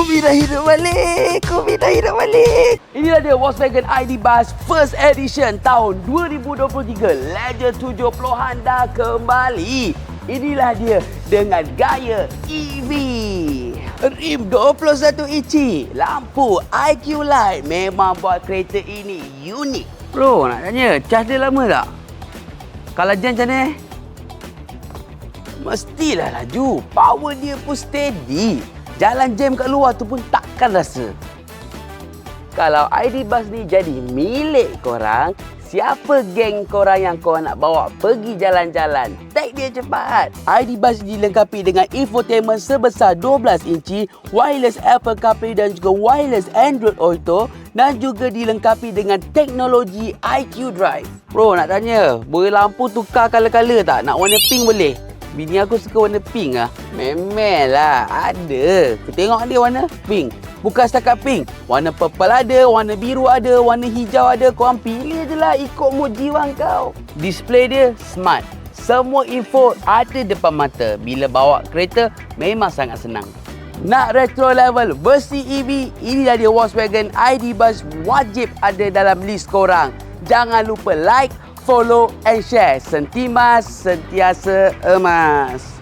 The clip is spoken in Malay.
Kumi dah hidup balik. Inilah dia Volkswagen ID Buzz First Edition tahun 2023. Legend 70-an dah kembali. Inilah dia dengan gaya EV. Rim 21 inci, lampu IQ Light memang buat kereta ini unik. Bro, nak tanya, cas dia lama tak? Kalau jam macam ni? Mestilah laju. Power dia pun steady. Jalan jam kat luar tu pun takkan rasa. Kalau ID Buzz ni jadi milik korang, siapa geng korang yang korang nak bawa pergi jalan-jalan? Tag dia cepat. ID Buzz dilengkapi dengan infotainment sebesar 12 inci, wireless Apple CarPlay dan juga wireless Android Auto, dan juga dilengkapi dengan teknologi IQ Drive. Bro, nak tanya, boleh lampu tukar color-color tak? Nak warna pink boleh? Bini aku suka warna pink lah. Memel lah. Ada. Aku tengok dia warna pink. Bukan setakat pink. Warna purple ada, warna biru ada, warna hijau ada. Korang pilih je lah ikut mood jiwa kau. Display dia smart. Semua info ada depan mata. Bila bawa kereta, memang sangat senang. Nak retro level versi EV, inilah dia Volkswagen ID Buzz, wajib ada dalam list korang. Jangan lupa like, follow and share. Sentimas sentiasa emas.